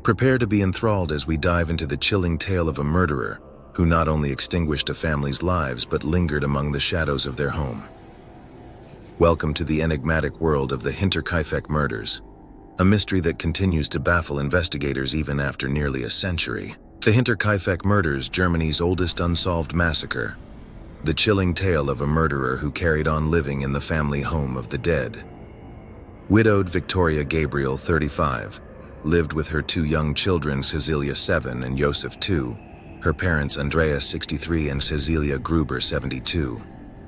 Prepare to be enthralled as we dive into the chilling tale of a murderer who not only extinguished a family's lives but lingered among the shadows of their home. Welcome to the enigmatic world of the Hinterkaifeck murders, a mystery that continues to baffle investigators even after nearly a century. The Hinterkaifeck murders, Germany's oldest unsolved massacre, the chilling tale of a murderer who carried on living in the family home of the dead. Widowed Victoria Gabriel, 35, lived with her two young children, Cecilia, 7, and Joseph, 2, her parents Andreas, 63, and Cecilia Gruber, 72,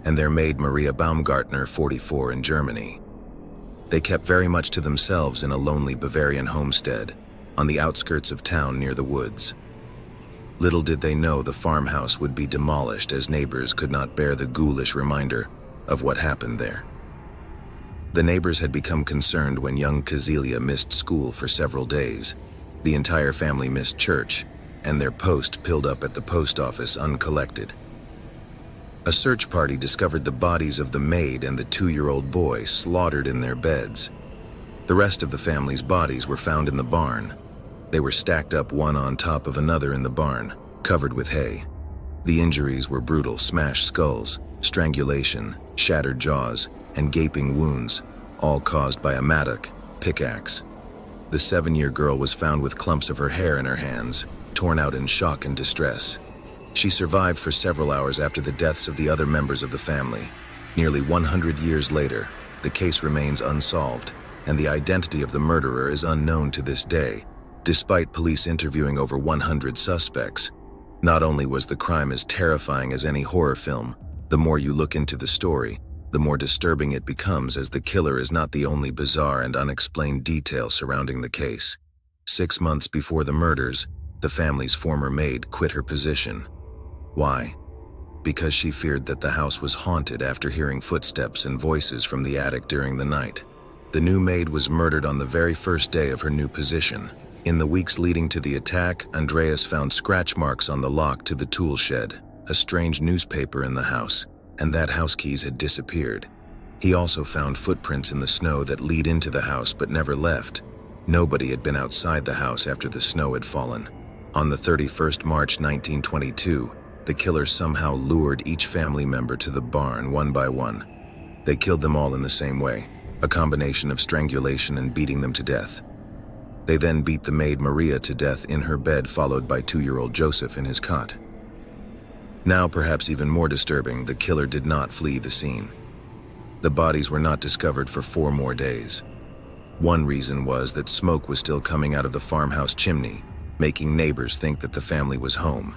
and their maid Maria Baumgartner, 44, in Germany. They kept very much to themselves in a lonely Bavarian homestead on the outskirts of town near the woods. Little did they know the farmhouse would be demolished, as neighbors could not bear the ghoulish reminder of what happened there. The neighbors had become concerned when young Cecilia missed school for several days. The entire family missed church, and their post piled up at the post office uncollected. A search party discovered the bodies of the maid and the 2-year-old boy slaughtered in their beds. The rest of the family's bodies were found in the barn. They were stacked up one on top of another in the barn, covered with hay. The injuries were brutal: smashed skulls, strangulation, shattered jaws, and gaping wounds, all caused by a mattock, pickaxe. The 7-year girl was found with clumps of her hair in her hands, torn out in shock and distress. She survived for several hours after the deaths of the other members of the family. Nearly 100 years later, the case remains unsolved, and the identity of the murderer is unknown to this day, despite police interviewing over 100 suspects. Not only was the crime as terrifying as any horror film, the more you look into the story, the more disturbing it becomes, as the killer is not the only bizarre and unexplained detail surrounding the case. 6 months before the murders, the family's former maid quit her position. Why? Because she feared that the house was haunted after hearing footsteps and voices from the attic during the night. The new maid was murdered on the very first day of her new position. In the weeks leading to the attack, Andreas found scratch marks on the lock to the tool shed, a strange newspaper in the house, and that house keys had disappeared. He also found footprints in the snow that lead into the house but never left. Nobody had been outside the house after the snow had fallen. On the 31st March 1922, the killer somehow lured each family member to the barn one by one. They killed them all in the same way, a combination of strangulation and beating them to death. They then beat the maid Maria to death in her bed, followed by 2-year-old Joseph in his cot. Now, perhaps even more disturbing, the killer did not flee the scene. The bodies were not discovered for 4 more days. One reason was that smoke was still coming out of the farmhouse chimney, making neighbors think that the family was home.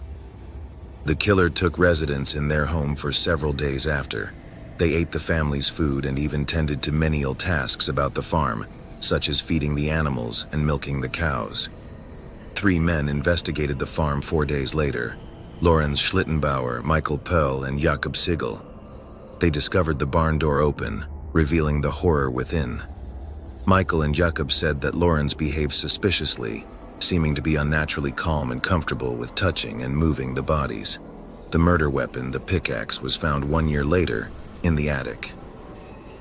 The killer took residence in their home for several days after. They ate the family's food and even tended to menial tasks about the farm, such as feeding the animals and milking the cows. 3 men investigated the farm 4 days later: Lorenz Schlittenbauer, Michael Pearl, and Jakob Sigel. They discovered the barn door open, revealing the horror within. Michael and Jakob said that Lorenz behaved suspiciously, seeming to be unnaturally calm and comfortable with touching and moving the bodies. The murder weapon, the pickaxe, was found 1 year later in the attic.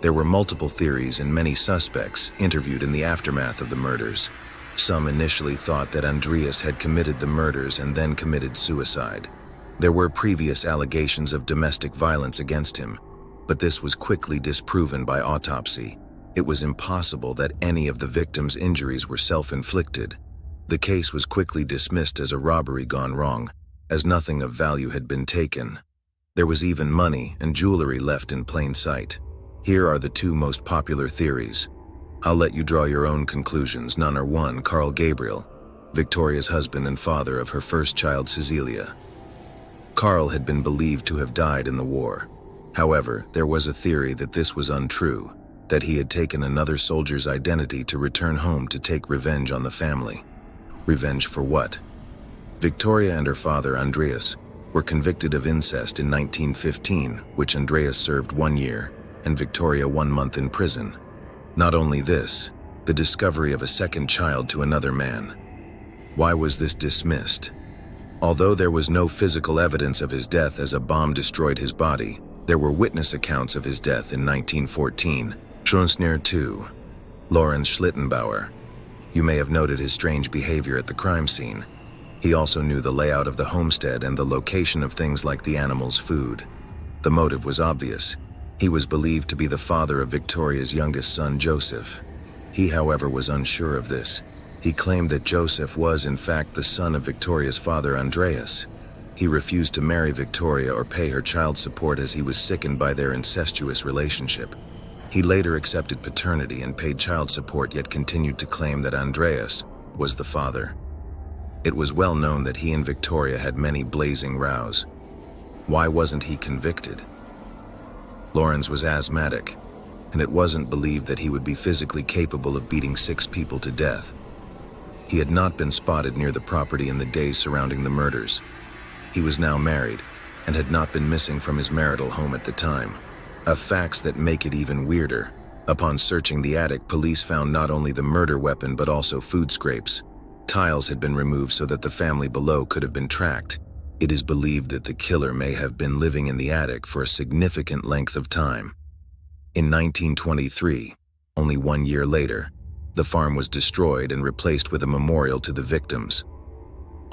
There were multiple theories and many suspects interviewed in the aftermath of the murders. Some initially thought that Andreas had committed the murders and then committed suicide. There were previous allegations of domestic violence against him, but this was quickly disproven by autopsy. It was impossible that any of the victims' injuries were self-inflicted. The case was quickly dismissed as a robbery gone wrong, as nothing of value had been taken. There was even money and jewelry left in plain sight. Here are the 2 most popular theories. I'll let you draw your own conclusions. None are 1. Carl Gabriel, Victoria's husband and father of her first child, Cecilia. Carl had been believed to have died in the war. However, there was a theory that this was untrue, that he had taken another soldier's identity to return home to take revenge on the family. Revenge for what? Victoria and her father, Andreas, were convicted of incest in 1915, which Andreas served 1 year, and Victoria 1 month in prison. Not only this, the discovery of a second child to another man. Why was this dismissed? Although there was no physical evidence of his death as a bomb destroyed his body, there were witness accounts of his death in 1914. Schonsner 2, Lorenz Schlittenbauer, You may have noted his strange behavior at the crime scene. He also knew the layout of the homestead and the location of things like the animal's food. The motive was obvious. He was believed to be the father of Victoria's youngest son, Joseph. He, however, was unsure of this. He claimed that Joseph was, in fact, the son of Victoria's father, Andreas. He refused to marry Victoria or pay her child support as he was sickened by their incestuous relationship. He later accepted paternity and paid child support, yet continued to claim that Andreas was the father. It was well known that he and Victoria had many blazing rows. Why wasn't he convicted? Lawrence was asthmatic, and it wasn't believed that he would be physically capable of beating 6 people to death. He had not been spotted near the property in the days surrounding the murders. He was now married and had not been missing from his marital home at the time. Facts that make it even weirder. Upon searching the attic, police found not only the murder weapon but also food scrapes. Tiles had been removed so that the family below could have been tracked. It is believed that the killer may have been living in the attic for a significant length of time. In 1923, only 1 year later, the farm was destroyed and replaced with a memorial to the victims.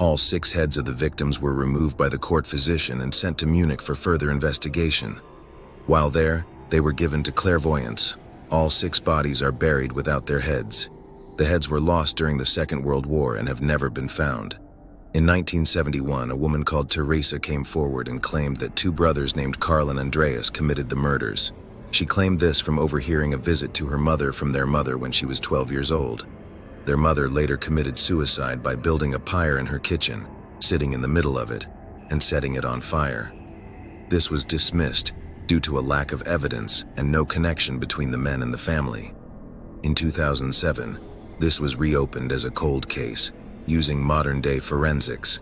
All 6 heads of the victims were removed by the court physician and sent to Munich for further investigation. While there, they were given to clairvoyance. All 6 bodies are buried without their heads. The heads were lost during the Second World War and have never been found. In 1971, a woman called Teresa came forward and claimed that 2 brothers named Carl and Andreas committed the murders. She claimed this from overhearing a visit to her mother from their mother when she was 12 years old. Their mother later committed suicide by building a pyre in her kitchen, sitting in the middle of it, and setting it on fire. This was dismissed due to a lack of evidence and no connection between the men and the family. In 2007, this was reopened as a cold case, using modern-day forensics.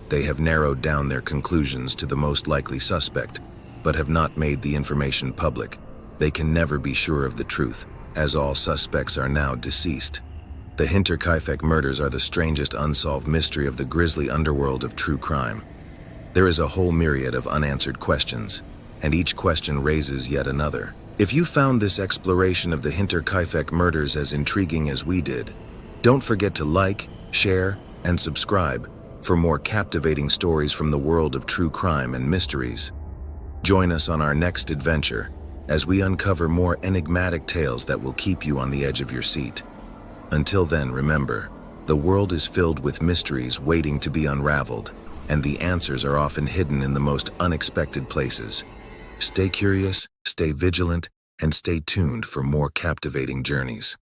They have narrowed down their conclusions to the most likely suspect, but have not made the information public. They can never be sure of the truth, as all suspects are now deceased. The Hinterkaifeck murders are the strangest unsolved mystery of the grisly underworld of true crime. There is a whole myriad of unanswered questions, and each question raises yet another. If you found this exploration of the Hinterkaifeck murders as intriguing as we did, don't forget to like, share, and subscribe for more captivating stories from the world of true crime and mysteries. Join us on our next adventure as we uncover more enigmatic tales that will keep you on the edge of your seat. Until then, remember, the world is filled with mysteries waiting to be unraveled, and the answers are often hidden in the most unexpected places. Stay curious, stay vigilant, and stay tuned for more captivating journeys.